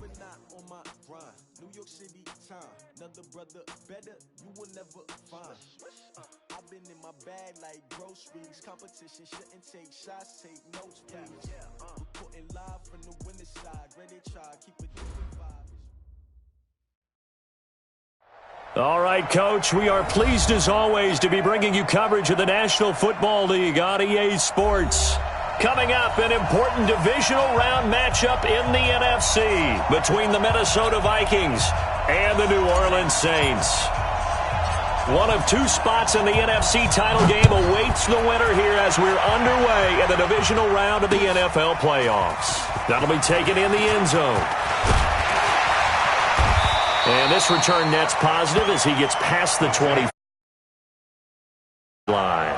and not on my grind. New York City time. Another brother better, you will never find. I've been in my bag like groceries. Competition shouldn't take shots, take notes, please. Reporting live from the winning side. Ready to try, keep a different vibe. All right, Coach, we are pleased as always to be bringing you coverage of the National Football League on EA Sports. Coming up, an important divisional round matchup in the NFC between the Minnesota Vikings and the New Orleans Saints. One of two spots in the NFC title game awaits the winner here as we're underway in the divisional round of the NFL playoffs. That'll be taken in the end zone. And this return net's positive as he gets past the 20 line.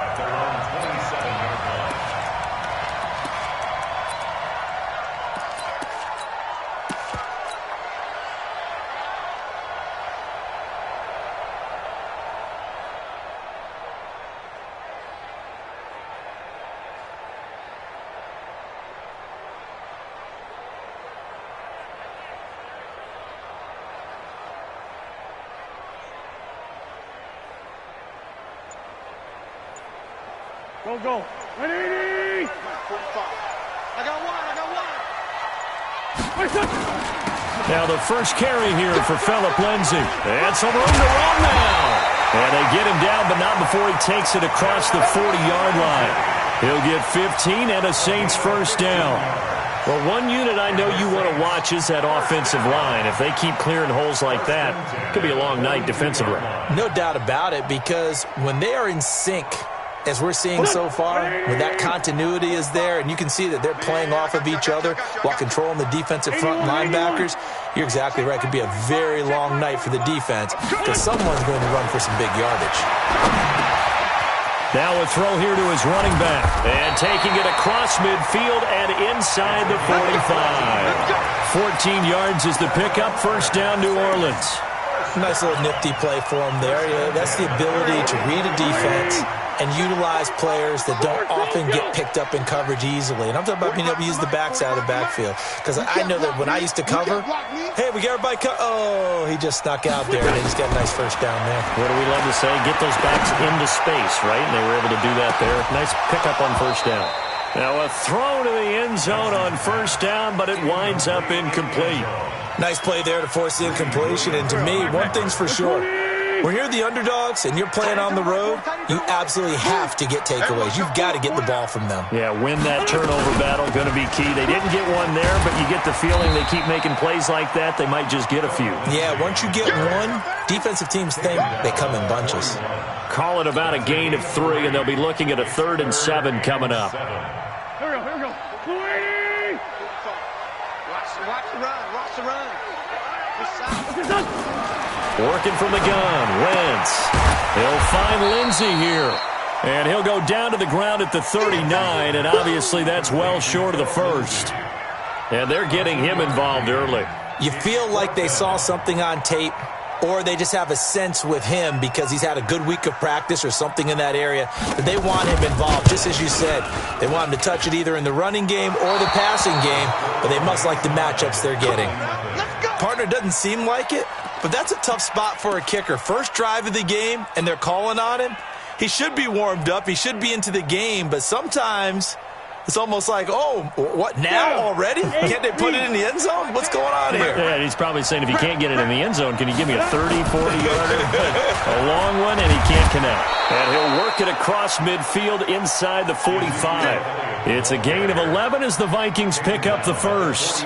Go. Ready? 45. I got one. Now the first carry here for Phillip Lindsay. And some room to run now. And they get him down, but not before he takes it across the 40-yard line. He'll get 15 and a Saints first down. Well, one unit I know you want to watch is that offensive line. If they keep clearing holes like that, it could be a long night defensively. No doubt about it, because when they are in sync, as we're seeing so far, when that continuity is there, and you can see that they're playing off of each other while controlling the defensive front linebackers, you're exactly right. It could be a very long night for the defense because someone's going to run for some big yardage. Now a throw here to his running back. And taking it across midfield and inside the 45. 14 yards is the pickup. First down, New Orleans. Nice little nifty play for him there. Yeah, that's the ability to read a defense and utilize players that don't often get picked up in coverage easily. And I'm talking about being able to use the backs out of the backfield. Because I know that when I used to cover, hey, we got everybody oh, he just snuck out there, and he's got a nice first down there. What do we love to say? Get those backs into space, right? And they were able to do that there. Nice pickup on first down. Now a throw to the end zone on first down, but it winds up incomplete. Nice play there to force the incompletion. And to me, one thing's for sure. When you're the underdogs and you're playing on the road, you absolutely have to get takeaways. You've got to get the ball from them. Yeah, win that turnover battle, going to be key. They didn't get one there, but you get the feeling they keep making plays like that, they might just get a few. Yeah, once you get one, defensive teams think they come in bunches. Call it about a gain of 3, and they'll be looking at a 3rd and 7 coming up. Here we go. Watch the run. Working from the gun, Wentz. He'll find Lindsay here. And he'll go down to the ground at the 39, and obviously that's well short of the first. And they're getting him involved early. You feel like they saw something on tape, or they just have a sense with him because he's had a good week of practice or something in that area that they want him involved, just as you said. They want him to touch it either in the running game or the passing game, but they must like the matchups they're getting. Partner doesn't seem like it, but that's a tough spot for a kicker. First drive of the game, and they're calling on him. He should be warmed up. He should be into the game, but sometimes it's almost like, oh, what, now already? Can't they put it in the end zone? What's going on here? Yeah, he's probably saying if he can't get it in the end zone, can you give me a 30, 40-yarder? A long one, and he can't connect. And he'll work it across midfield inside the 45. It's a gain of 11 as the Vikings pick up the first.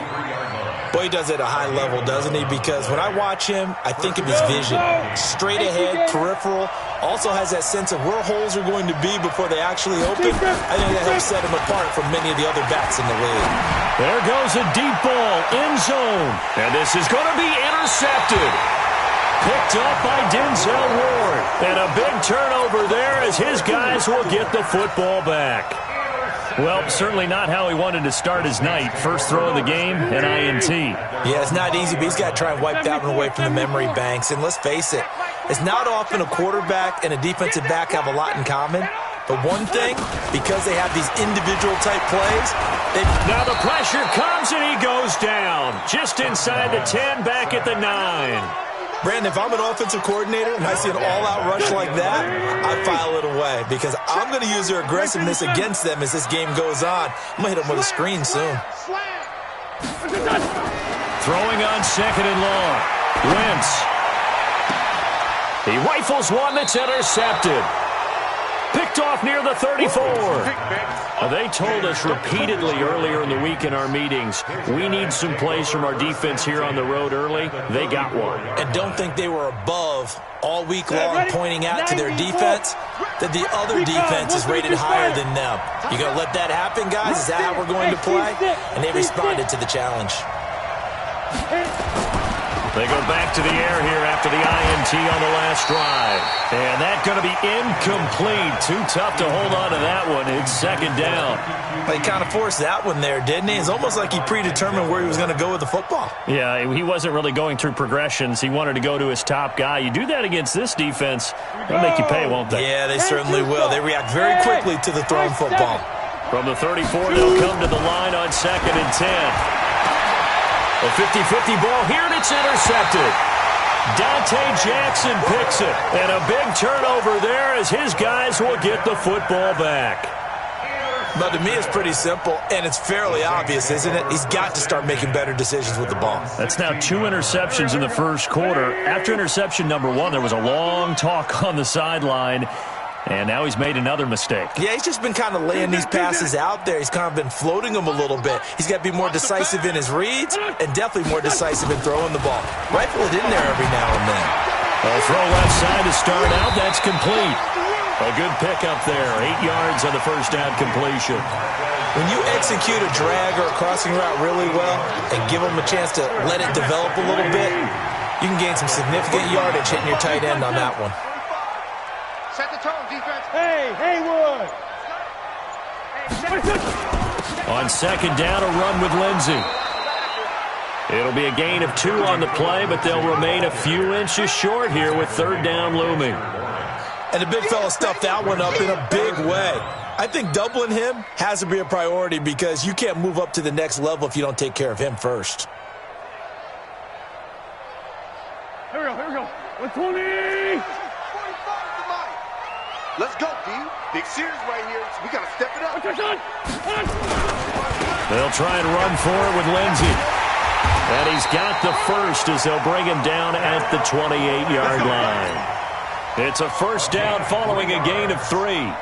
Boy, he does it at a high level, doesn't he? Because when I watch him, I think of his vision. Straight ahead, peripheral. Also has that sense of where holes are going to be before they actually open. I think that helps set him apart from many of the other backs in the league. There goes a deep ball, end zone. And this is going to be intercepted. Picked up by Denzel Ward. And a big turnover there as his guys will get the football back. Well, certainly not how he wanted to start his night. First throw of the game, an INT. Yeah, it's not easy, but he's got to try and wipe that one away from the memory banks. And let's face it, it's not often a quarterback and a defensive back have a lot in common, But one thing, because they have these individual-type plays, now the pressure comes and he goes down. Just inside the 10, back at the 9. Brandon, if I'm an offensive coordinator and I see an all-out rush like that, I file it away because I'm going to use their aggressiveness against them as this game goes on. I'm going to hit them with a screen soon. Throwing on 2nd and long. Wentz. He rifles one that's intercepted. Picked off near the 34. They told us repeatedly earlier in the week in our meetings, we need some plays from our defense here on the road early. They got one. And don't think they were above all week long pointing out to their defense that the other defense is rated higher than them. You going to let that happen, guys? Is that how we're going to play? And they responded to the challenge. They go back to the air here after the INT on the last drive. And that's going to be incomplete. Too tough to hold on to that one. It's 2nd down. Well, he kind of forced that one there, didn't he? It's almost like he predetermined where he was going to go with the football. Yeah, he wasn't really going through progressions. He wanted to go to his top guy. You do that against this defense, they'll make you pay, won't they? Yeah, they certainly will. They react very quickly to the thrown football. From the 34, they'll come to the line on 2nd and 10. A 50-50 ball here, and it's intercepted. Dante Jackson picks it. And a big turnover there as his guys will get the football back. But to me, it's pretty simple, and it's fairly obvious, isn't it? He's got to start making better decisions with the ball. That's now 2 interceptions in the first quarter. After interception number 1, there was a long talk on the sideline. And now he's made another mistake. Yeah, he's just been kind of laying these passes out there. He's kind of been floating them a little bit. He's got to be more decisive in his reads and definitely more decisive in throwing the ball. Rifle it in there every now and then. A throw left side to start out. That's complete. A good pickup there. 8 yards on the first down completion. When you execute a drag or a crossing route really well and give them a chance to let it develop a little bit, you can gain some significant yardage hitting your tight end on that one. Set the tone, defense. Hey, Haywood. On 2nd down, a run with Lindsey. It'll be a gain of 2 on the play, but they'll remain a few inches short here with 3rd down looming. And the big fella stuffed that one up in a big way. I think doubling him has to be a priority because you can't move up to the next level if you don't take care of him first. Here we go. 120. Let's go, D. Big series right here. We got to step it up. They'll try and run for it with Lindsey. And he's got the first as they'll bring him down at the 28-yard line. It's a first down following a gain of 3.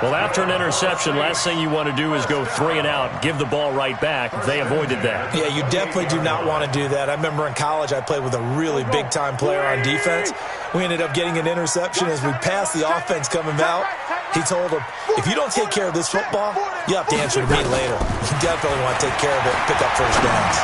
Well, after an interception, last thing you want to do is go 3 and out, give the ball right back. They avoided that. Yeah, you definitely do not want to do that. I remember in college I played with a really big-time player on defense. We ended up getting an interception as we passed the offense coming out. He told him, if you don't take care of this football, you have to answer to me later. You definitely want to take care of it, pick up first downs.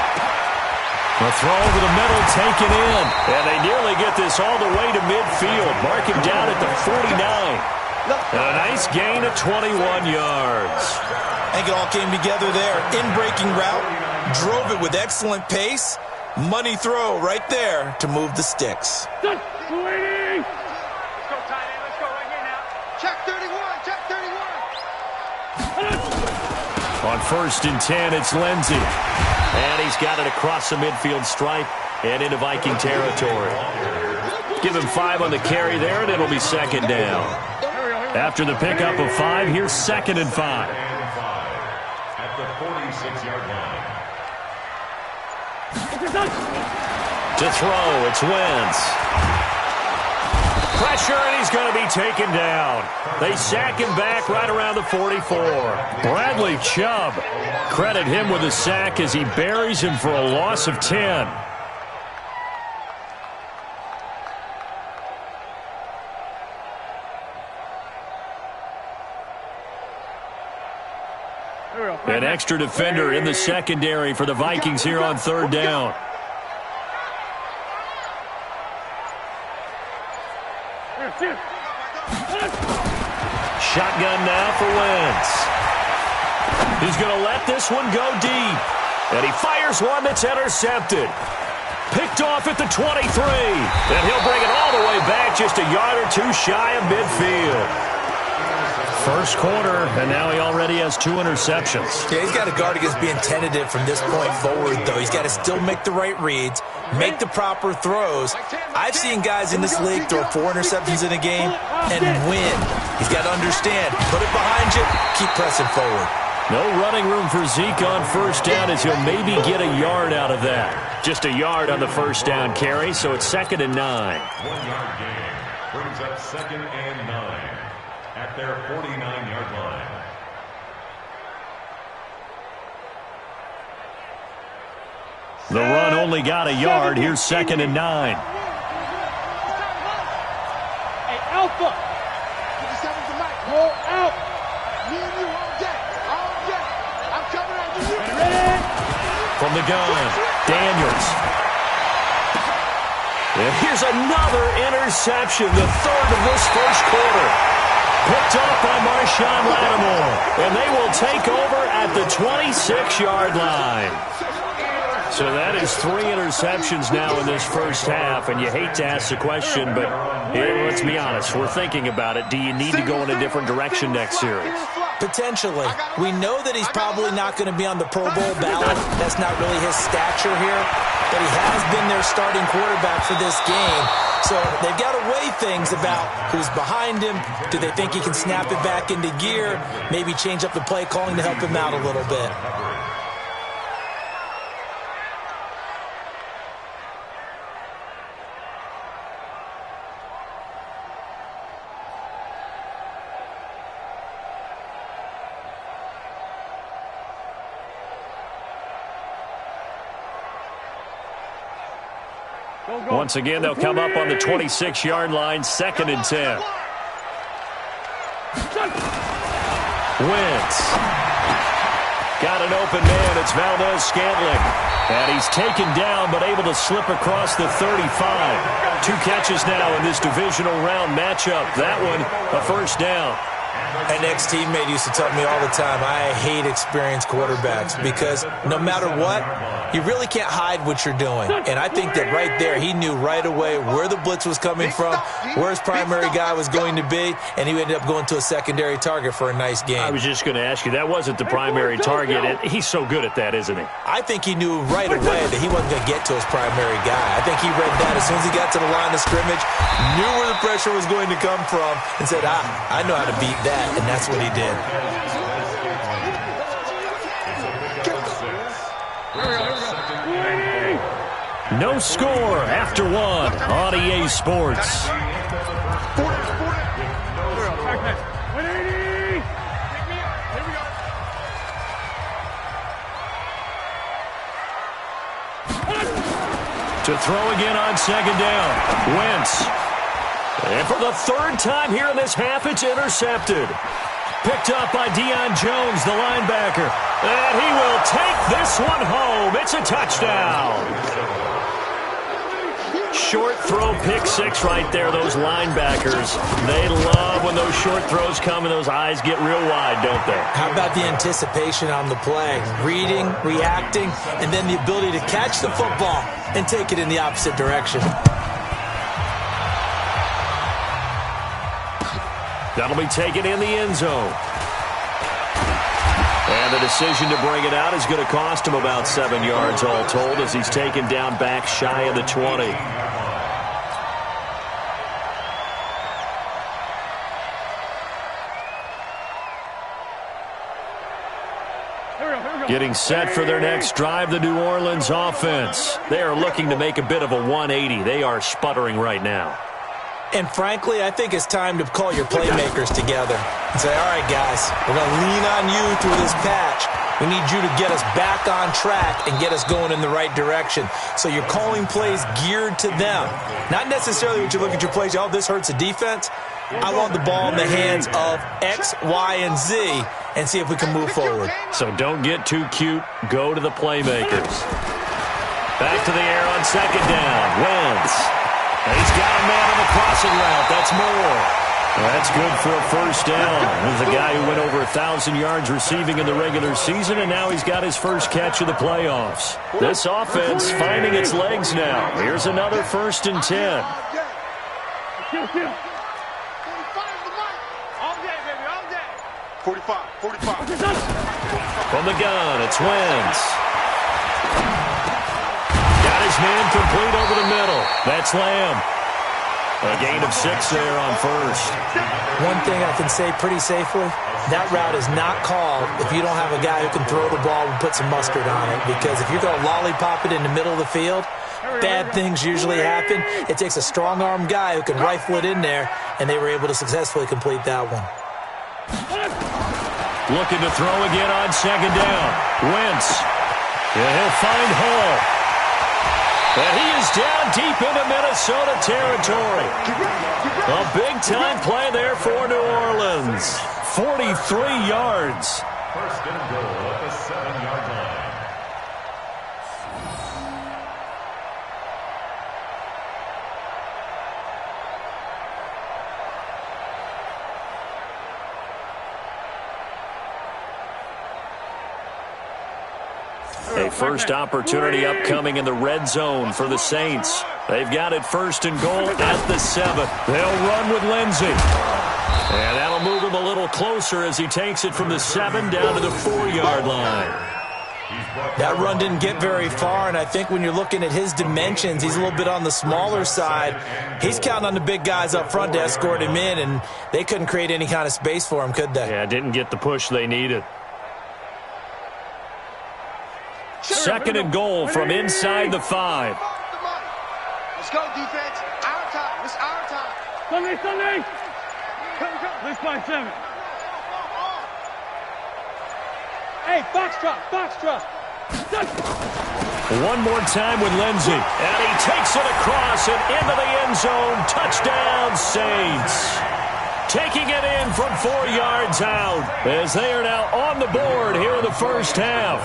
A throw over the middle, taken in. And they nearly get this all the way to midfield. Mark him down at the 49. And a nice gain of 21 yards. I think it all came together there. In-breaking route, drove it with excellent pace. Money throw right there to move the sticks. Let's go, tight end. Let's go right here now. Check 31. Check 31. On 1st and 10, it's Lindsey. And he's got it across the midfield stripe and into Viking territory. Give him 5 on the carry there, and it'll be 2nd down. After the pickup of 5, here's 2nd and 5. At the 46-yard line. To throw, it's Wentz. Pressure, and he's going to be taken down. They sack him back right around the 44. Bradley Chubb, credit him with a sack as he buries him for a loss of 10. An extra defender in the secondary for the Vikings here on 3rd down. Shotgun now for Wentz. He's going to let this one go deep. And he fires one that's intercepted. Picked off at the 23. And he'll bring it all the way back just a yard or 2 shy of midfield. First quarter, and now he already has 2 interceptions. Yeah, he's got to guard against being tentative from this point forward, though. He's got to still make the right reads, make the proper throws. I've seen guys in this league throw 4 interceptions in a game and win. He's got to understand, put it behind you, keep pressing forward. No running room for Zeke on first down as he'll maybe get a yard out of that. Just a yard on the first down carry, so it's 2nd and 9. 1-yard gain brings up 2nd and 9 at their 49-yard line. The run only got a yard. Here's 2nd and 9. Hey, Alpha. 57 to Mike. Roll out. Me and you all day. All day. I'm coming at you. Ready? From the gun, Daniels. And here's another interception, the 3rd of this first quarter. Picked up by Marshawn Lattimore. And they will take over at the 26-yard line. So that is 3 interceptions now in this first half, and you hate to ask the question, but let's be honest, we're thinking about it. Do you need to go in a different direction next series? Potentially. We know that he's probably not going to be on the Pro Bowl ballot. That's not really his stature here, but he has been their starting quarterback for this game. So they've got to weigh things about who's behind him. Do they think he can snap it back into gear? Maybe change up the play calling to help him out a little bit. Once again, they'll come up on the 26-yard line, 2nd and 10. Wentz. Got an open man. It's Valdez-Scantling. And he's taken down, but able to slip across the 35. 2 catches now in this divisional round matchup. That one, a first down. An ex-teammate used to tell me all the time, I hate experienced quarterbacks because no matter what, you really can't hide what you're doing. And I think that right there, he knew right away where the blitz was coming from, where his primary guy was going to be, and he ended up going to a secondary target for a nice game. I was just going to ask you, that wasn't the primary target. He's so good at that, isn't he? I think he knew right away that he wasn't going to get to his primary guy. I think he read that as soon as he got to the line of scrimmage, knew where the pressure was going to come from, and said, I know how to beat that. And that's what he did. No score after 1 on EA Sports. To throw again on 2nd down. Wentz. And for the 3rd time here in this half, it's intercepted. Picked up by Deion Jones, the linebacker. And he will take this one home. It's a touchdown. Short throw, pick 6 right there. Those linebackers, they love when those short throws come and those eyes get real wide, don't they? How about the anticipation on the play? Reading, reacting, and then the ability to catch the football and take it in the opposite direction. That'll be taken in the end zone. And the decision to bring it out is going to cost him about 7 yards all told as he's taken down back shy of the 20. Getting set for their next drive, the New Orleans offense. They are looking to make a bit of a 180. They are sputtering right now. And frankly, I think it's time to call your playmakers together and say, all right, guys, we're going to lean on you through this patch. We need you to get us back on track and get us going in the right direction. So you're calling plays geared to them. Not necessarily when you look at your plays, oh, this hurts the defense. I want the ball in the hands of X, Y, and Z and see if we can move forward. So don't get too cute. Go to the playmakers. Back to the air on 2nd down. Wentz. He's got a man on the crossing route. That's more. That's good for a first down. There's a guy who went over 1,000 yards receiving in the regular season, and now he's got his first catch of the playoffs. This offense finding its legs now. Here's another 1st and 10. 45. From the gun, it's Wentz. Got his man complete over the middle. That's Lamb. A gain of 6 there on first. One thing I can say pretty safely, that route is not called if you don't have a guy who can throw the ball and put some mustard on it. Because if you're going to lollipop it in the middle of the field, bad things usually happen. It takes a strong-arm guy who can rifle it in there, and they were able to successfully complete that one. Looking to throw again on second down. Wentz. Yeah, he'll find Hall. And he is down deep into Minnesota territory. A big-time play there for New Orleans. 43 yards. First and goal at the 7-yard line. A first opportunity upcoming in the red zone for the Saints. They've got it first and goal at the 7. They'll run with Lindsey. And that'll move him a little closer as he takes it from the 7 down to the 4-yard line. That run didn't get very far, and I think when you're looking at his dimensions, he's a little bit on the smaller side. He's counting on the big guys up front to escort him in, and they couldn't create any kind of space for him, could they? Yeah, didn't get the push they needed. Second and goal from inside the 5. Let's go, defense. Our time. It's our time. Sunday. Let's find 7. Hey, box drop. One more time with Lindsey. And he takes it across and into the end zone. Touchdown, Saints. Taking it in from 4 yards out as they are now on the board here in the first half.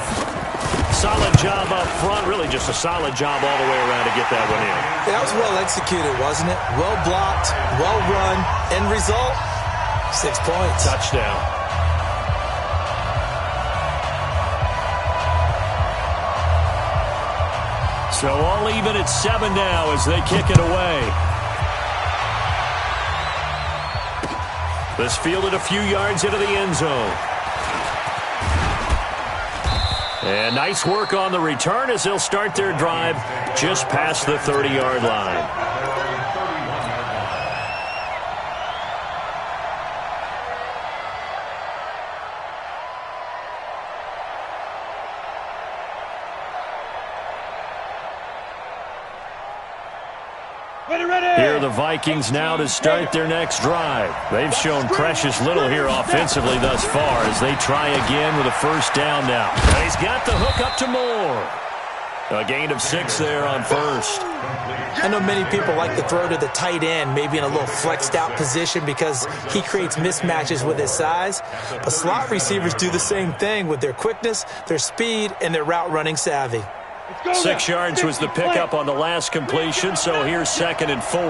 Solid job up front. Really just a solid job all the way around to get that one in. That was well executed, wasn't it? Well blocked, well run. End result, 6 points. Touchdown. So all even at 7 now as they kick it away. This fielded a few yards into the end zone. And nice work on the return as they'll start their drive just past the 30-yard line. Here are the Vikings now to start their next drive. They've shown precious little here offensively thus far as they try again with a first down now. And he's got the hook up to Moore. A gain of 6 there on first. I know many people like to throw to the tight end, maybe in a little flexed out position because he creates mismatches with his size. But slot receivers do the same thing with their quickness, their speed, and their route running savvy. 6 yards was the pickup on the last completion, so here's 2nd and 4.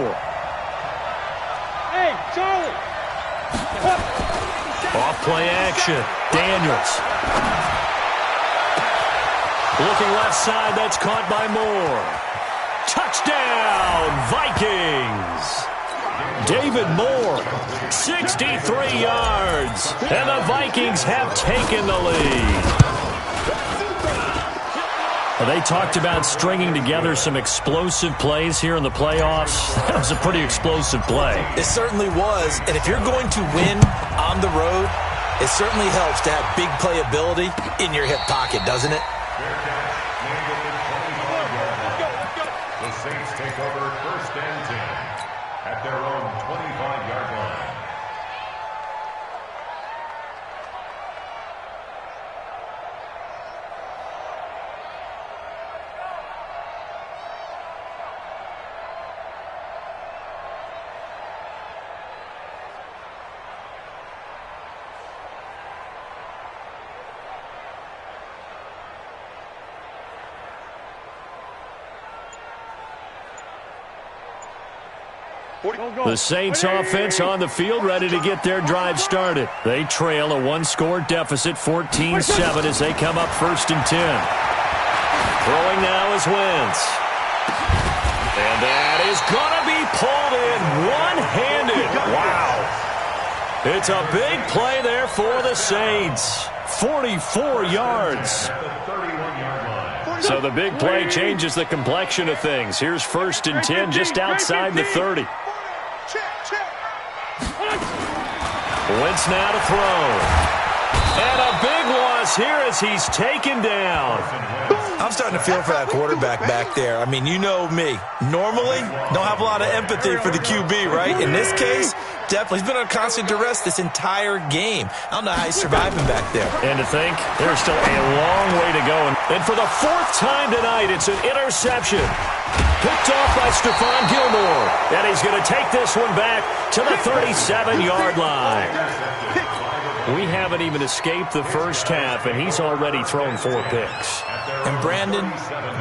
Hey, Charlie! Off play action. Daniels. Looking left side, that's caught by Moore. Touchdown, Vikings! David Moore, 63 yards, and the Vikings have taken the lead. They talked about stringing together some explosive plays here in the playoffs. That was a pretty explosive play. It certainly was, and if you're going to win on the road, it certainly helps to have big playability in your hip pocket, doesn't it? The Saints take over 1st and 10 at their own 25-yard line. The Saints offense on the field ready to get their drive started. They trail a 1-score deficit, 14-7 as they come up 1st and 10. Throwing now is Wentz. And that is going to be pulled in one-handed. Wow. It's a big play there for the Saints. 44 yards. So the big play changes the complexion of things. Here's 1st and 10 just outside the 30. Wentz now to throw. And a big loss here as he's taken down. I'm starting to feel for that quarterback back there. I mean, you know me. Normally, don't have a lot of empathy for the QB, right? In this case, definitely. He's been on constant duress this entire game. I don't know how he's surviving back there. And to think, there's still a long way to go. And for the 4th time tonight, it's an interception. Picked off by Stephon Gilmore. And he's going to take this one back to the 37-yard line. We haven't even escaped the first half, and he's already thrown 4 picks. And Brandon,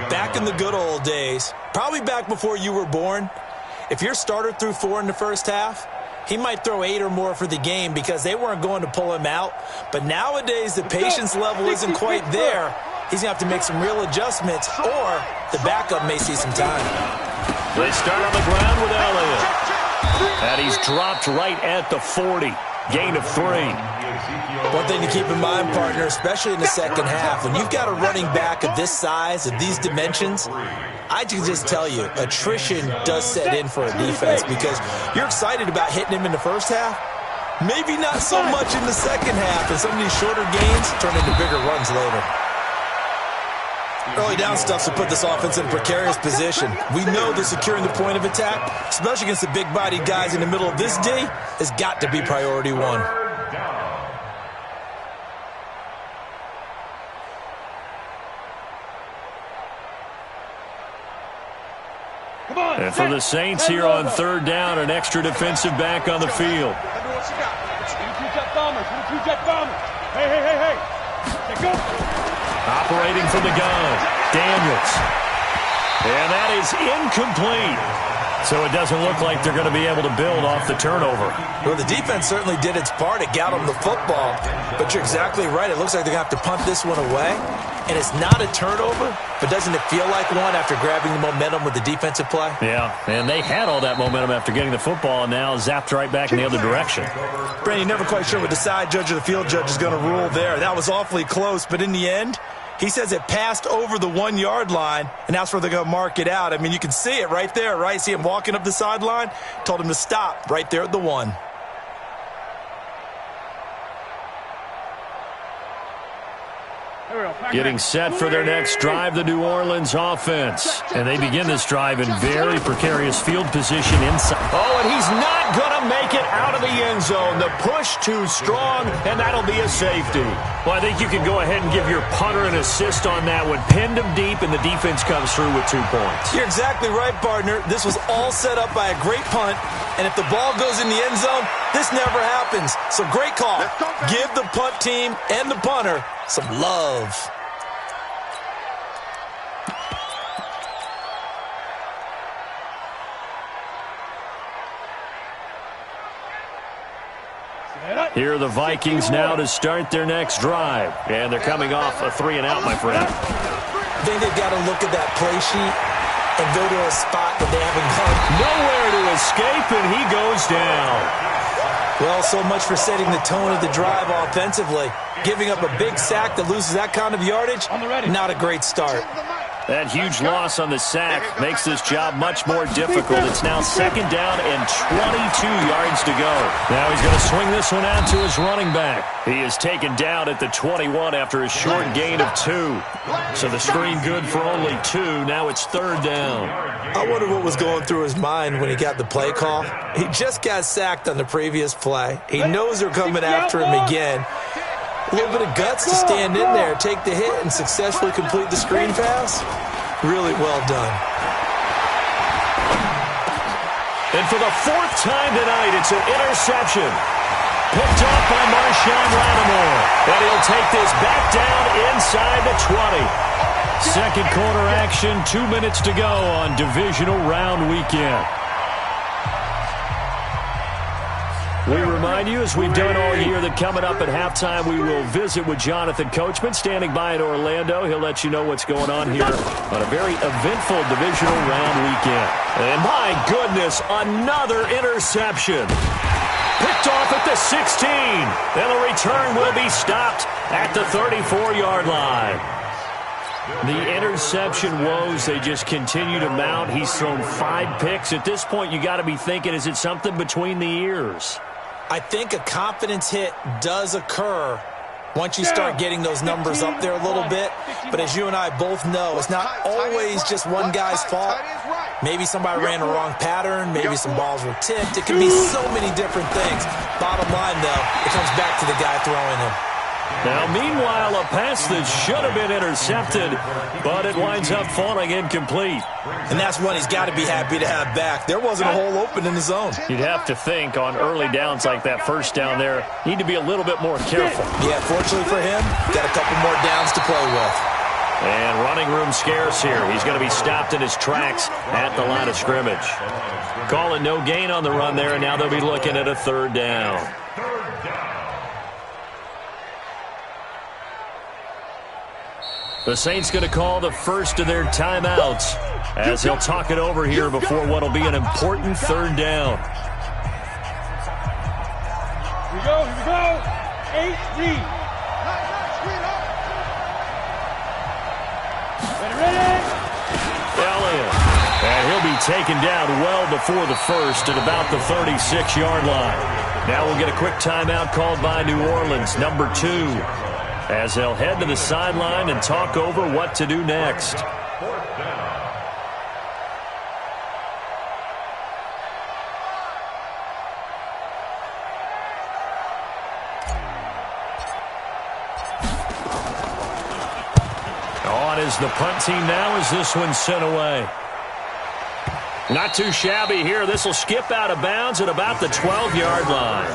back in the good old days, probably back before you were born, if your starter threw 4 in the first half, he might throw 8 or more for the game because they weren't going to pull him out. But nowadays, the patience level isn't quite there. He's going to have to make some real adjustments, or the backup may see some time. They start on the ground with Elliott. And he's dropped right at the 40. Gain of 3. One thing to keep in mind, partner, especially in the second half, when you've got a running back of this size, of these dimensions, I can just tell you, attrition does set in for a defense because you're excited about hitting him in the first half. Maybe not so much in the second half, and some of these shorter gains turn into bigger runs later. Early down stuff to put this offense in a precarious position. We know that securing the point of attack, especially against the big-bodied guys in the middle of this D, has got to be priority 1. And for the Saints here on 3rd down, an extra defensive back on the field. Hey. Go. Operating from the gun, Daniels. And that is incomplete. So it doesn't look like they're going to be able to build off the turnover. Well, the defense certainly did its part. It got them the football. But you're exactly right. It looks like they're going to have to punt this one away. And it's not a turnover, but doesn't it feel like one after grabbing the momentum with the defensive play? Yeah, and they had all that momentum after getting the football and now zapped right back in the other direction. Brandon, you're never quite sure what the side judge or the field judge is going to rule there. That was awfully close, but in the end, he says it passed over the 1-yard line, and that's where they're going to mark it out. I mean, you can see it right there, right? See him walking up the sideline? Told him to stop right there at the 1. Getting set for their next drive, the New Orleans offense. And they begin this drive in very precarious field position inside. Oh, and he's not going to make it out of the end zone. The push too strong, and that'll be a safety. Well, I think you can go ahead and give your punter an assist on that one. Pinned him deep, and the defense comes through with 2 points. You're exactly right, partner. This was all set up by a great punt, and if the ball goes in the end zone, this never happens. So great call. Give the punt team and the punter some love. Here are the Vikings now to start their next drive. And they're coming off a 3-and-out, my friend. I think they've got to look at that play sheet and go to a spot that they haven't gone. Nowhere to escape, and he goes down. Well, so much for setting the tone of the drive offensively. Giving up a big sack that loses that kind of yardage, not a great start. That huge loss on the sack makes this job much more difficult. It's now 2nd down and 22 yards to go. Now he's going to swing this one out to his running back. He is taken down at the 21 after a short gain of 2. So the screen good for only 2. Now it's 3rd down. I wonder what was going through his mind when he got the play call. He just got sacked on the previous play. He knows they're coming after him again. A little bit of guts to stand in there, take the hit, and successfully complete the screen pass. Really well done. And for the 4th time tonight, it's an interception. Picked up by Marshawn Lattimore. And he'll take this back down inside the 20. Second quarter action, 2 minutes to go on divisional round weekend. We remind you, as we've done all year, that coming up at halftime, we will visit with Jonathan Coachman, standing by in Orlando. He'll let you know what's going on here on a very eventful divisional round weekend. And my goodness, another interception. Picked off at at the 16. And the return will be stopped at the 34-yard line. The interception woes, they just continue to mount. He's thrown 5 picks. At this point, you got to be thinking, is it something between the ears? I think a confidence hit does occur once you start getting those numbers up there a little bit. But as you and I both know, it's not always just one guy's fault. Maybe somebody ran a wrong pattern. Maybe some balls were tipped. It can be so many different things. Bottom line, though, it comes back to the guy throwing him. Now, meanwhile, a pass that should have been intercepted, but it winds up falling incomplete. And that's one he's got to be happy to have back. There wasn't a hole open in the zone. You'd have to think on early downs like that first down there, need to be a little bit more careful. Yeah, fortunately for him, got a couple more downs to play with. And running room scarce here. He's going to be stopped in his tracks at the line of scrimmage. Call it no gain on the run there, and now they'll be looking at a 3rd down. The Saints going to call the first of their timeouts as he'll talk it over here before what will be an important 3rd down. Here we go. 8 read. Ready. Elliott. And he'll be taken down well before the first at about the 36-yard line. Now we'll get a quick timeout called by New Orleans, number 2. As they'll head to the sideline and talk over what to do next. On is the punt team now as this one's sent away. Not too shabby here. This will skip out of bounds at about the 12-yard line.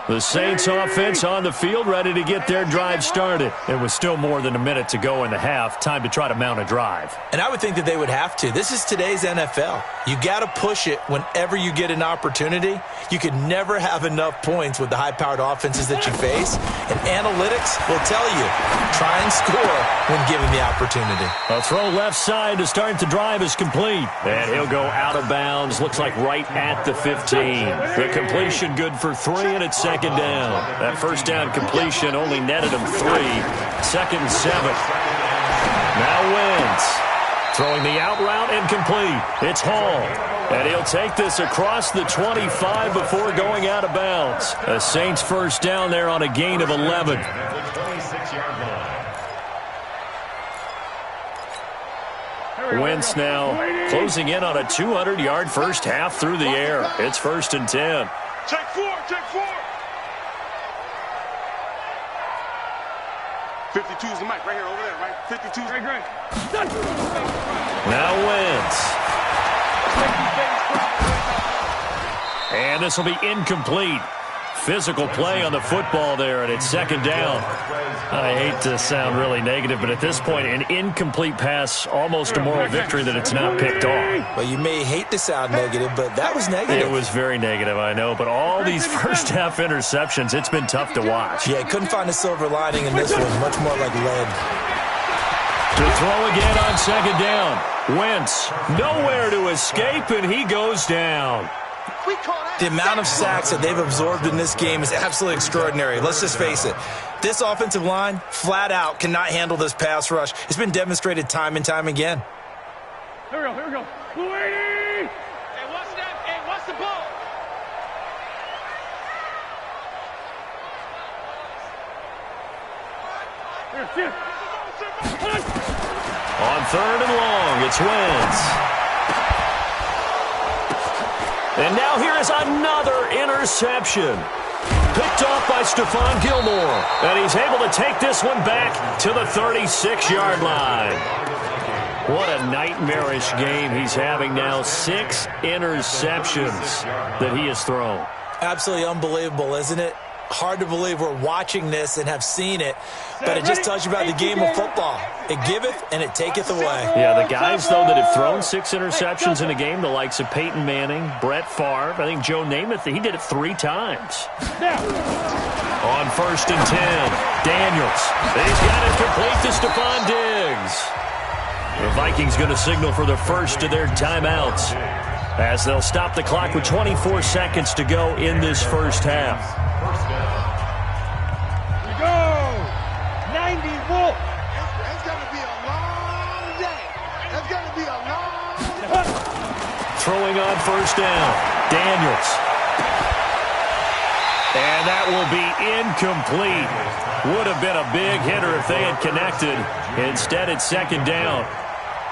The Saints offense on the field, ready to get their drive started. And with still more than a minute to go in the half, time to try to mount a drive. And I would think that they would have to. This is today's NFL. You got to push it whenever you get an opportunity. You could never have enough points with the high-powered offenses that you face. And analytics will tell you, try and score when given the opportunity. A throw left side to start the drive is complete. And he'll go out of bounds, looks like right at the 15. The completion good for 3, and it's 2nd down. That first down completion only netted him 3. 2nd and 7. Now Wentz. Throwing the out route incomplete. It's Hall. And he'll take this across the 25 before going out of bounds. A Saints first down there on a gain of 11. Wentz now closing in on a 200-yard first half through the air. It's 1st and 10. Check 4. 52 is the mic right here, over there, right? 52 is right. Now Wentz. And this will be incomplete. Physical play on the football there, and it's 2nd down. I hate to sound really negative, but at this point, an incomplete pass, almost a moral victory that it's not picked off. Well, you may hate to sound negative, but that was negative. It was very negative, I know, but all these first-half interceptions, it's been tough to watch. Yeah, couldn't find a silver lining in this one, much more like lead. To throw again on 2nd down. Wentz, nowhere to escape, and he goes down. The amount of sacks that they've absorbed in this game is absolutely extraordinary. Let's just face it. This offensive line, flat out, cannot handle this pass rush. It's been demonstrated time and time again. Here we go. Louis! Hey, what's that? Hey, what's the ball? On 3rd and long, it's Wentz. And now here is another interception. Picked off by Stephon Gilmore. And he's able to take this one back to the 36-yard line. What a nightmarish game he's having now. 6 interceptions that he has thrown. Absolutely unbelievable, isn't it? Hard to believe we're watching this and have seen it, but it just tells you about the game of football. It giveth and it taketh away. Yeah, the guys, though, that have thrown 6 interceptions in a game, the likes of Peyton Manning, Brett Favre, I think Joe Namath, he did it 3 times. On 1st and 10, Daniels. He's got it complete to Stephon Diggs. The Vikings going to signal for the first of their timeouts as they'll stop the clock with 24 seconds to go in this first half. We go! 90 Wolf! It's going to be a long day. It's going to be a long day. Throwing on first down, Daniels. And that will be incomplete. Would have been a big hitter if they had connected. Instead, it's second down.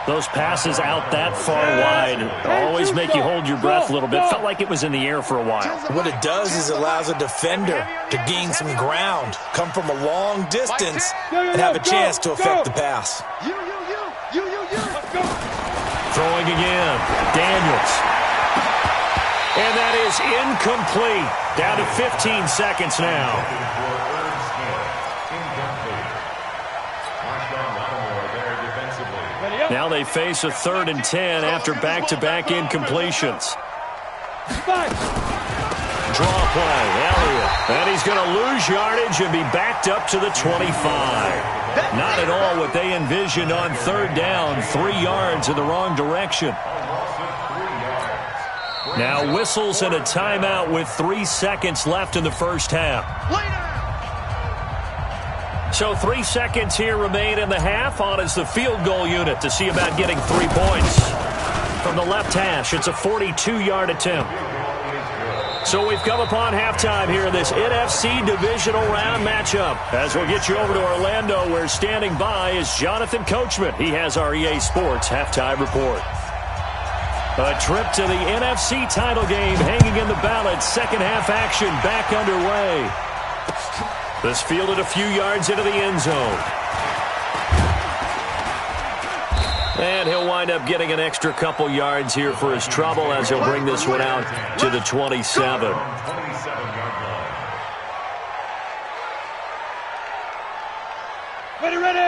Those passes out that far wide always make you hold your breath a little bit. Felt like it was in the air for a while. What it does is it allows a defender to gain some ground, come from a long distance, and have a chance to affect the pass. Throwing again, Daniels. And that is incomplete. Down to 15 seconds now. Now they face a 3rd and 10 after back-to-back incompletions. Draw play, Elliott. And he's going to lose yardage and be backed up to the 25. Not at all what they envisioned on 3rd down. 3 yards in the wrong direction. Now whistles and a timeout with 3 seconds left in the first half. So 3 seconds here remain in the half. On is the field goal unit to see about getting 3 points. From the left hash, it's a 42-yard attempt. So we've come upon halftime here in this NFC divisional round matchup. As we'll get you over to Orlando, where standing by is Jonathan Coachman. He has our EA Sports halftime report. A trip to the NFC title game hanging in the balance. Second half action back underway. This fielded a few yards into the end zone. And he'll wind up getting an extra couple yards here for his trouble as he'll bring this one out to the 27.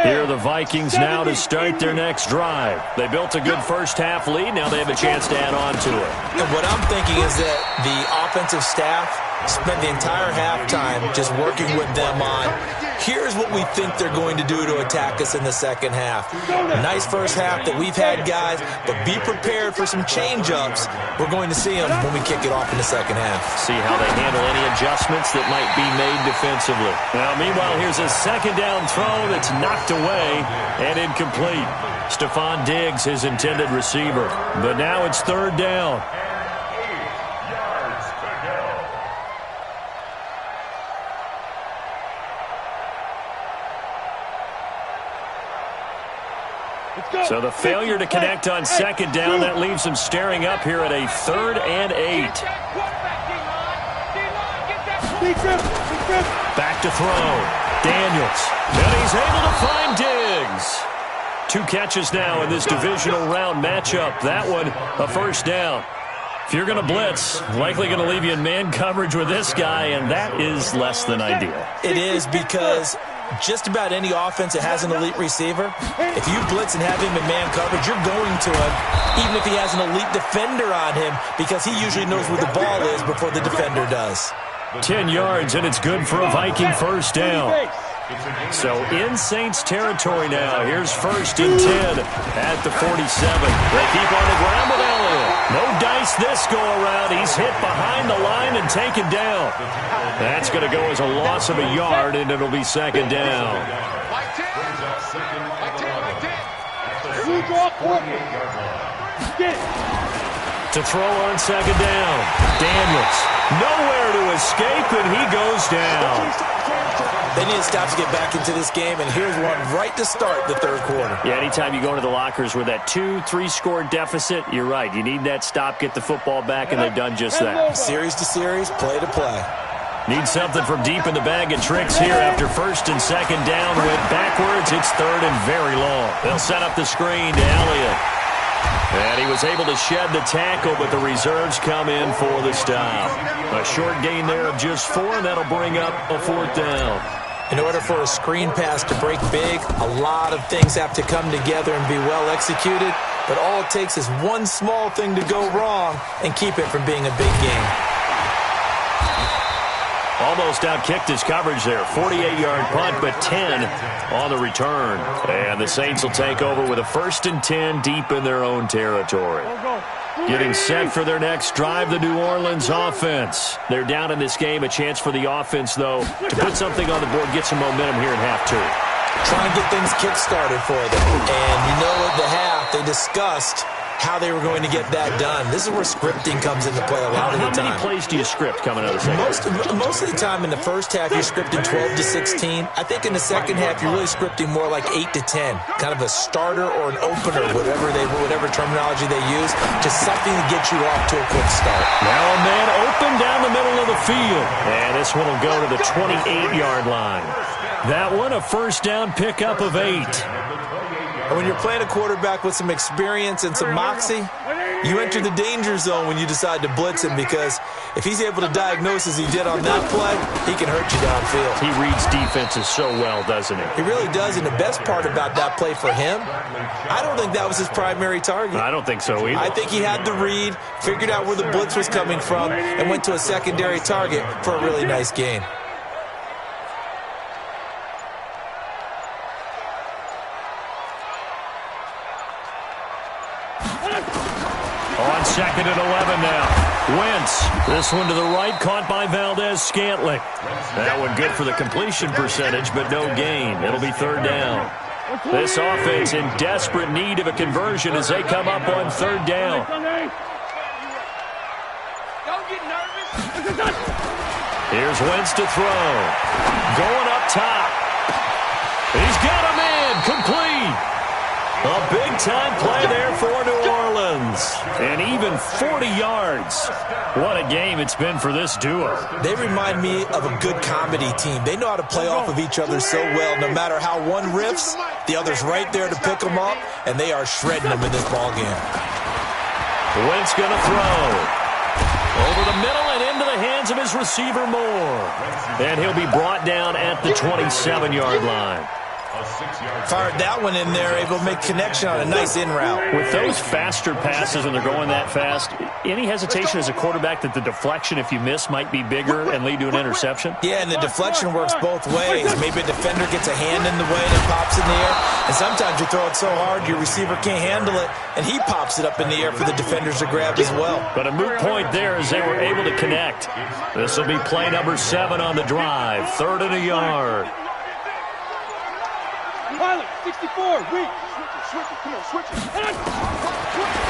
Here are the Vikings now to start their next drive. They built a good first half lead. Now they have a chance to add on to it. And what I'm thinking is that the offensive staff spent the entire halftime just working with them on, here's what we think they're going to do to attack us in the second half. Nice first half that we've had, guys, but be prepared for some change-ups. We're going to see them when we kick it off in the second half. See how they handle any adjustments that might be made defensively. Now, meanwhile, here's a second down throw that's knocked away and incomplete. Stephon Diggs, his intended receiver. But now it's 3rd down. So the failure to connect on second down, that leaves him staring up here at a 3rd and 8. Back to throw. Daniels. And he's able to find Diggs. 2 catches now in this divisional round matchup. That one, a first down. If you're going to blitz, likely going to leave you in man coverage with this guy, and that is less than ideal. It is, because just about any offense that has an elite receiver, if you blitz and have him in man coverage, you're going to him, even if he has an elite defender on him, because he usually knows where the ball is before the defender does. 10 yards, and it's good for a Viking first down. So in Saints territory now. Here's 1st and 10 at the 47. They keep on the ground with Elliott. No dice this go around. He's hit behind the line and taken down. That's going to go as a loss of a yard, and it'll be second down. To throw on second down. Daniels. Nowhere to escape, and he goes down. They need to stop to get back into this game, and here's one right to start the 3rd quarter. Yeah, anytime you go into the lockers with that 2-3 score deficit, you're right. You need that stop, get the football back, and they've done just that. Series to series, play to play. Need something from deep in the bag of tricks here after 1st and second down. Went backwards. It's 3rd and very long. They'll set up the screen to Elliott. And he was able to shed the tackle, but the reserves come in for the stop. A short gain there of just 4, and that'll bring up a 4th down. In order for a screen pass to break big, a lot of things have to come together and be well executed, but all it takes is one small thing to go wrong and keep it from being a big game. Almost outkicked his coverage there. 48-yard punt, but 10 on the return. And the Saints will take over with a 1st and 10 deep in their own territory. Getting set for their next drive, the New Orleans offense. They're down in this game. A chance for the offense, though, to put something on the board, get some momentum here in half 2. Trying to get things kick-started for them. And you know at the half, they discussed how they were going to get that done. This is where scripting comes into play a lot of the time. How many plays do you script coming out of the second? Most of the time in the first half, you're scripting 12 to 16. I think in the second half, you're really scripting more like 8 to 10. Kind of a starter or an opener, whatever terminology they use. Just something to get you off to a quick start. Now a man open down the middle of the field. And this one will go to the 28-yard line. That one, a 1st down pickup of 8. And when you're playing a quarterback with some experience and some moxie, you enter the danger zone when you decide to blitz him, because if he's able to diagnose as he did on that play, he can hurt you downfield. He reads defenses so well, doesn't he? He really does, and the best part about that play for him, I don't think that was his primary target. I don't think so either. I think he had the read, figured out where the blitz was coming from, and went to a secondary target for a really nice gain. On 2nd and 11 now. Wentz. This one to the right, caught by Valdez-Scantling. That one good for the completion percentage, but no gain. It'll be 3rd down. This offense in desperate need of a conversion as they come up on 3rd down. Don't get nervous. Here's Wentz to throw. Going up top. He's got a man. Complete. A big-time play there for New Orleans. And even 40 yards. What a game it's been for this duo. They remind me of a good comedy team. They know how to play off of each other so well. No matter how one riffs, the other's right there to pick them up, and they are shredding them in this ballgame. Wentz going to throw. Over the middle and into the hands of his receiver, Moore. And he'll be brought down at the 27-yard line. Fired that one in there, able to make connection on a nice in route. With those faster passes when they're going that fast, any hesitation as a quarterback that the deflection, if you miss, might be bigger and lead to an interception? Yeah, and the deflection works both ways. Maybe a defender gets a hand in the way and it pops in the air. And sometimes you throw it so hard your receiver can't handle it, and he pops it up in the air for the defenders to grab as well. But a moot point there as they were able to connect. This will be play number 7 on the drive. 3rd and a yard. Pilot, 64, reach. Switch it, come on, switch it.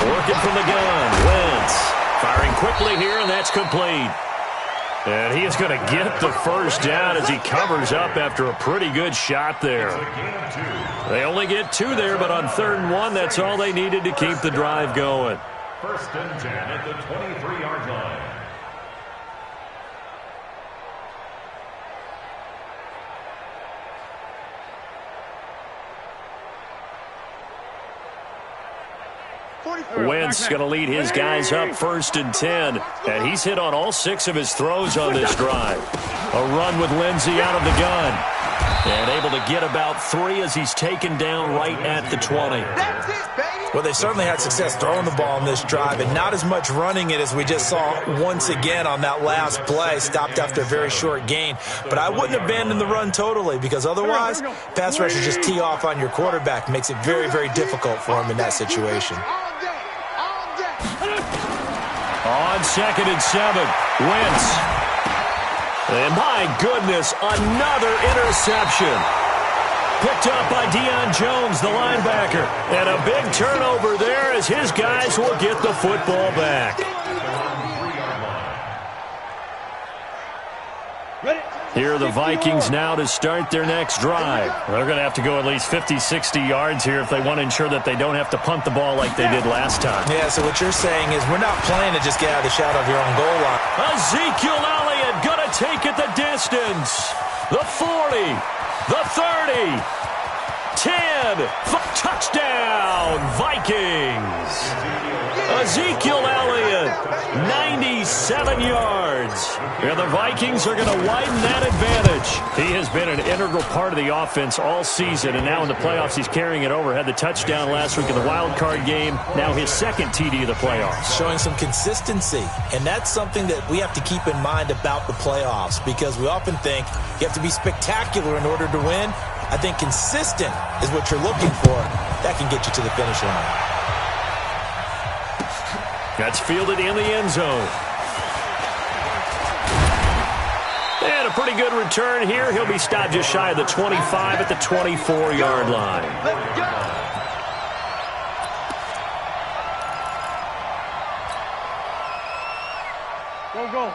Working from the gun, Wentz. Firing quickly here, and that's complete. And he is going to get the 1st down as he covers up after a pretty good shot there. They only get 2 there, but on 3rd and 1, that's all they needed to keep the drive going. 1st and 10 at the 23-yard line. Wentz going to lead his guys up 1st and 10, and he's hit on all 6 of his throws on this drive. A run with Lindsey out of the gun, and able to get about 3 as he's taken down right at the 20. Well, they certainly had success throwing the ball on this drive, and not as much running it as we just saw once again on that last play. Stopped after a very short gain. But I wouldn't abandon the run totally, because otherwise, pass rushers just tee off on your quarterback. Makes it very, very difficult for him in that situation. On 2nd and 7, Wentz. And my goodness, another interception. Picked up by Deion Jones, the linebacker. And a big turnover there as his guys will get the football back. Here are the Vikings now to start their next drive. They're going to have to go at least 50, 60 yards here if they want to ensure that they don't have to punt the ball like they did last time. Yeah, so what you're saying is we're not playing to just get out of the shadow of your own goal line. Ezekiel Elliott going to take it the distance. The 40, the 30, 10, touchdown, Vikings. Ezekiel Elliott, 96 27 yards. And the Vikings are going to widen that advantage. He has been an integral part of the offense all season, and now in the playoffs he's carrying it over. Had the touchdown last week in the wild card game. Now his second TD of the playoffs. Showing some consistency, and that's something that we have to keep in mind about the playoffs, because we often think you have to be spectacular in order to win. I think consistent is what you're looking for. That can get you to the finish line. That's fielded in the end zone. And a pretty good return here. He'll be stopped just shy of the 25 at the 24-yard line. Let's go.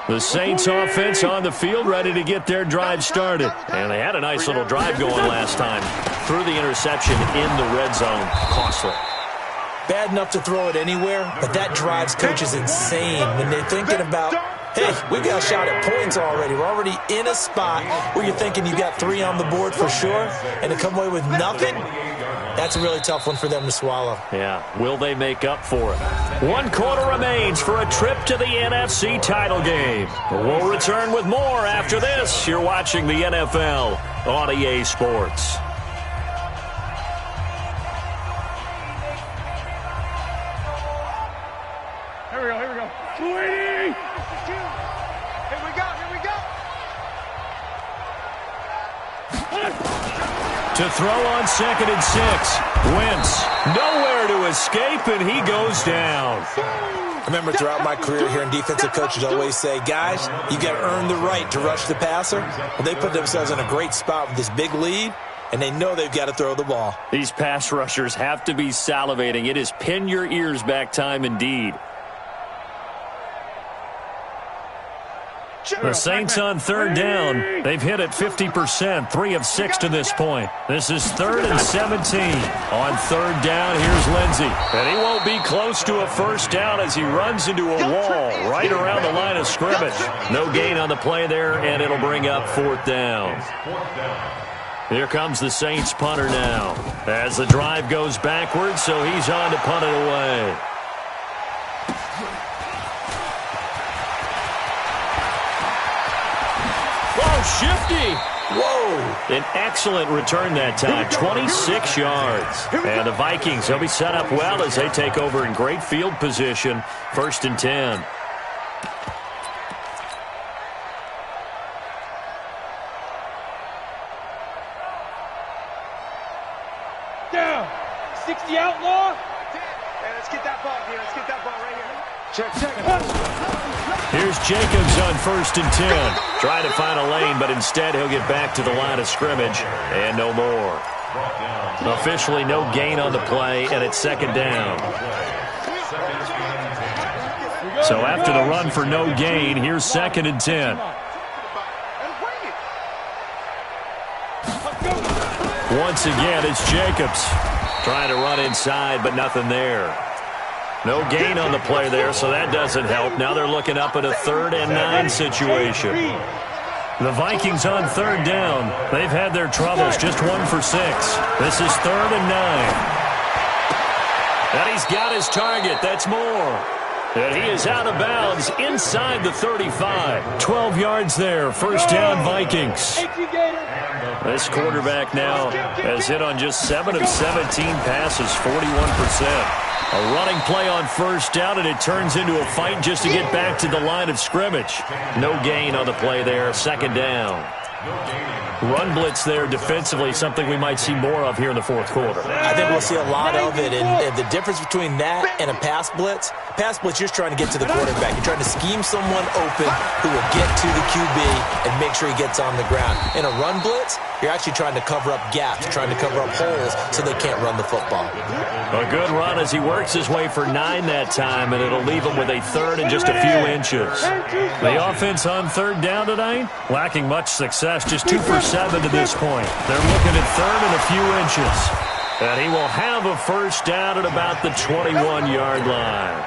The Saints offense on the field, ready to get their drive started. And they had a nice little drive going last time. Threw the interception in the red zone. Costly. Bad enough to throw it anywhere, but that drives coaches insane when they're thinking about, hey, we got a shot at points already. We're already in a spot where you're thinking you got 3 on the board for sure, and to come away with nothing, that's a really tough one for them to swallow. Yeah, will they make up for it? 1 quarter remains for a trip to the NFC title game. We'll return with more after this. You're watching the NFL on EA Sports. Here we go. 280! Here we go. To throw on 2nd and 6. Wentz, nowhere to escape, and he goes down. I remember throughout my career hearing defensive coaches always say, guys, you got to earn the right to rush the passer. Well, they put themselves in a great spot with this big lead, and they know they've got to throw the ball. These pass rushers have to be salivating. It is pin your ears back time indeed. The Saints on 3rd down. They've hit it 50%, 3 of 6 to this point. This is 3rd and 17. On 3rd down, here's Lindsey. And he won't be close to a first down as he runs into a wall right around the line of scrimmage. No gain on the play there, and it'll bring up 4th down. Here comes the Saints punter now. As the drive goes backwards, so he's on to punt it away. Shifty. Whoa. An excellent return that time. 26 yards. And the Vikings, they'll be set up well as they take over in great field position. 1st and 10. Down. 60 outlaw. Hey, let's get that ball, dude. Let's get that ball right here. Check. Here's Jacobs on 1st and 10. Trying to find a lane, but instead he'll get back to the line of scrimmage. And no more. Officially no gain on the play, and it's 2nd down. So after the run for no gain, here's 2nd and 10. Once again, it's Jacobs. Trying to run inside, but nothing there. No gain on the play there, so that doesn't help. Now they're looking up at a 3rd and 9 situation. The Vikings on 3rd down. They've had their troubles, just 1 for 6. This is 3rd and 9. And he's got his target. That's more. And he is out of bounds inside the 35. 12 yards there. 1st down, Vikings. This quarterback now has hit on just 7 of 17 passes, 41%. A running play on 1st down, and it turns into a fight just to get back to the line of scrimmage. No gain on the play there. 2nd down. Run blitz there defensively, something we might see more of here in the 4th quarter. I think we'll see a lot of it, and the difference between that and a pass blitz, you're just trying to get to the quarterback. You're trying to scheme someone open who will get to the QB and make sure he gets on the ground. In a run blitz, you're actually trying to cover up gaps, trying to cover up holes so they can't run the football. A good run as he works his way for 9 that time, and it'll leave him with a 3rd and just a few inches. The offense on 3rd down tonight, lacking much success, just 2 for 7 to this point. They're looking at 3rd and a few inches. And he will have a first down at about the 21-yard line.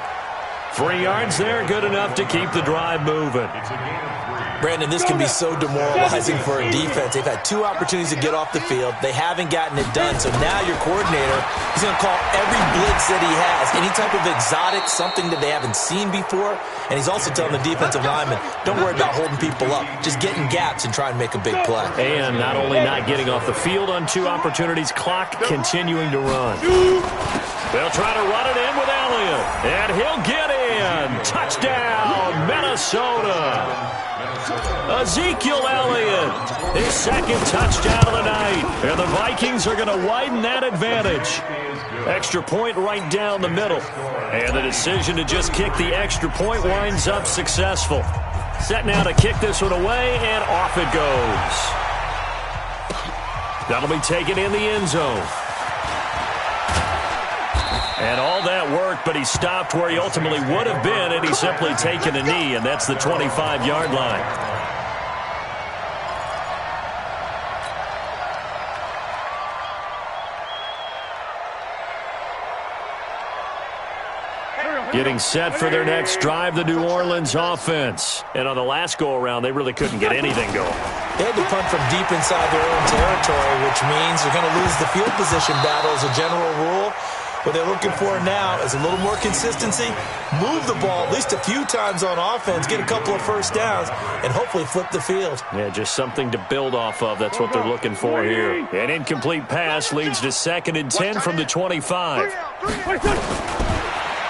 3 yards there, good enough to keep the drive moving. Brandon, this can be so demoralizing for a defense. They've had 2 opportunities to get off the field. They haven't gotten it done. So now your coordinator is going to call every blitz that he has, any type of exotic, something that they haven't seen before. And he's also telling the defensive lineman, don't worry about holding people up. Just get in gaps and try and make a big play. And not only not getting off the field on 2 opportunities, clock continuing to run. They'll try to run it in with Elliott. And he'll get in. Touchdown, Minnesota. Ezekiel Elliott, his 2nd touchdown of the night. And the Vikings are going to widen that advantage. Extra point right down the middle. And the decision to just kick the extra point winds up successful. Set now to kick this one away, and off it goes. That'll be taken in the end zone. And all that work, but he stopped where he ultimately would have been, and he's simply taken a knee, and that's the 25-yard line. Getting set for their next drive, the New Orleans offense. And on the last go-around, they really couldn't get anything going. They had to punt from deep inside their own territory, which means they're going to lose the field position battle as a general rule. What they're looking for now is a little more consistency, move the ball at least a few times on offense, get a couple of first downs, and hopefully flip the field. Yeah, just something to build off of. That's what they're looking for here. An incomplete pass leads to 2nd and 10 from the 25.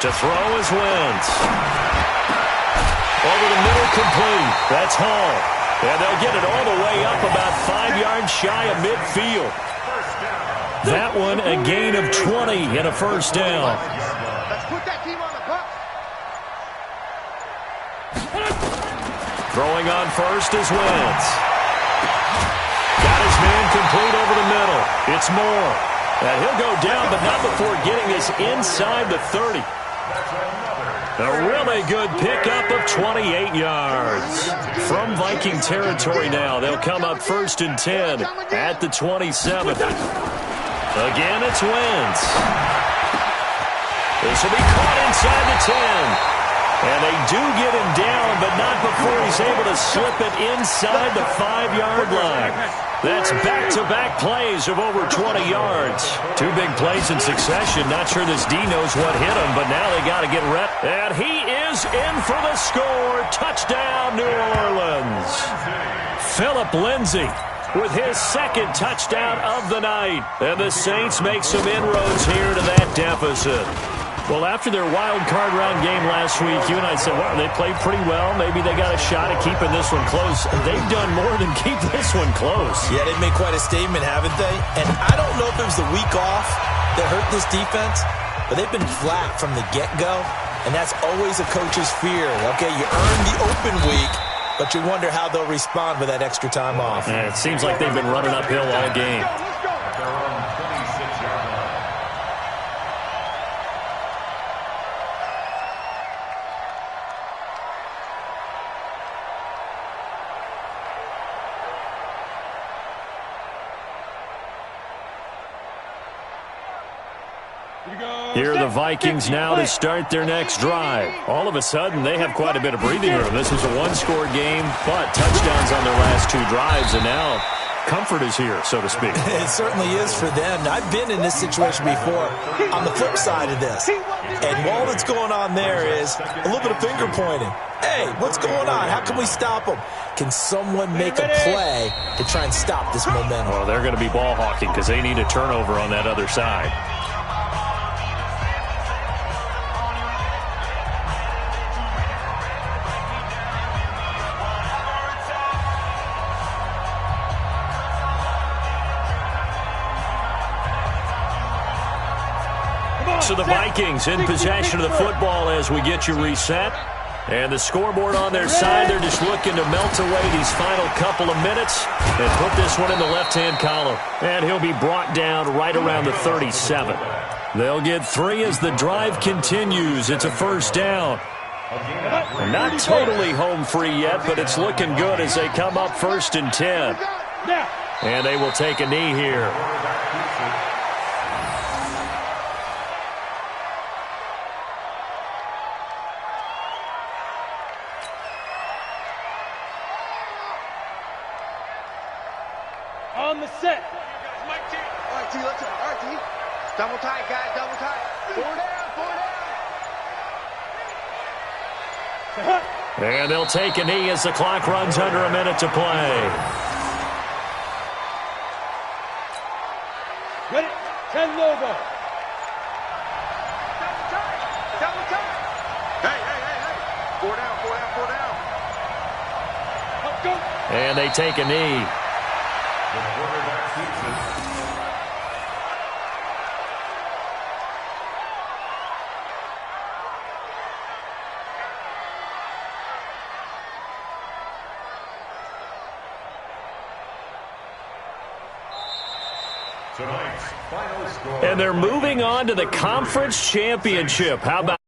To throw is Wentz. Over the middle, complete. That's Hall. And they'll get it all the way up about 5 yards shy of midfield. That one a gain of 20 and a first down. Let's put that team on the bus. Throwing on first is Wentz. Got his man complete over the middle. It's Moore. And he'll go down, but not before getting us inside the 30. A really good pickup of 28 yards. From Viking territory now, they'll come up 1st and 10 at the 27. Again, it's Wentz. This will be caught inside the 10. And they do get him down, but not before he's able to slip it inside the 5-yard line. That's back-to-back plays of over 20 yards. 2 big plays in succession. Not sure this D knows what hit him, but now they got to get rep. And he is in for the score. Touchdown, New Orleans. Phillip Lindsay with his 2nd touchdown of the night. And the Saints make some inroads here to that deficit. Well, after their wild card round game last week, you and I said, well, they played pretty well. Maybe they got a shot at keeping this one close. They've done more than keep this one close. Yeah, they've made quite a statement, haven't they? And I don't know if it was the week off that hurt this defense, but they've been flat from the get-go, and that's always a coach's fear. Okay, you earn the open week, but you wonder how they'll respond with that extra time off. Yeah, it seems like they've been running uphill all game. Here are the Vikings now to start their next drive. All of a sudden, they have quite a bit of breathing room. This was a 1-score game, but touchdowns on their last 2 drives, and now comfort is here, so to speak. It certainly is for them. I've been in this situation before on the flip side of this. And all that's going on there is a little bit of finger pointing. Hey, what's going on? How can we stop them? Can someone make a play to try and stop this momentum? Well, they're going to be ball hawking because they need a turnover on that other side. So the Vikings in possession of the football as we get you reset. And the scoreboard on their side, they're just looking to melt away these final couple of minutes and put this one in the left-hand column. And he'll be brought down right around the 37. They'll get 3 as the drive continues. It's a first down. Not totally home free yet, but it's looking good as they come up 1st and 10. And they will take a knee here. On the set. All right, T, let's go. All right, T. Double tight, guys, double tight. 4 down, 4 down. And they'll take a knee as the clock runs under a minute to play. Ready? 10 logo. Double tight, double tight. Hey, hey, hey, hey. 4 down, 4 down, 4 down. Let's go. And they take a knee. The quarterback keeps it. Tonight's final score. And they're moving on to the conference championship. How about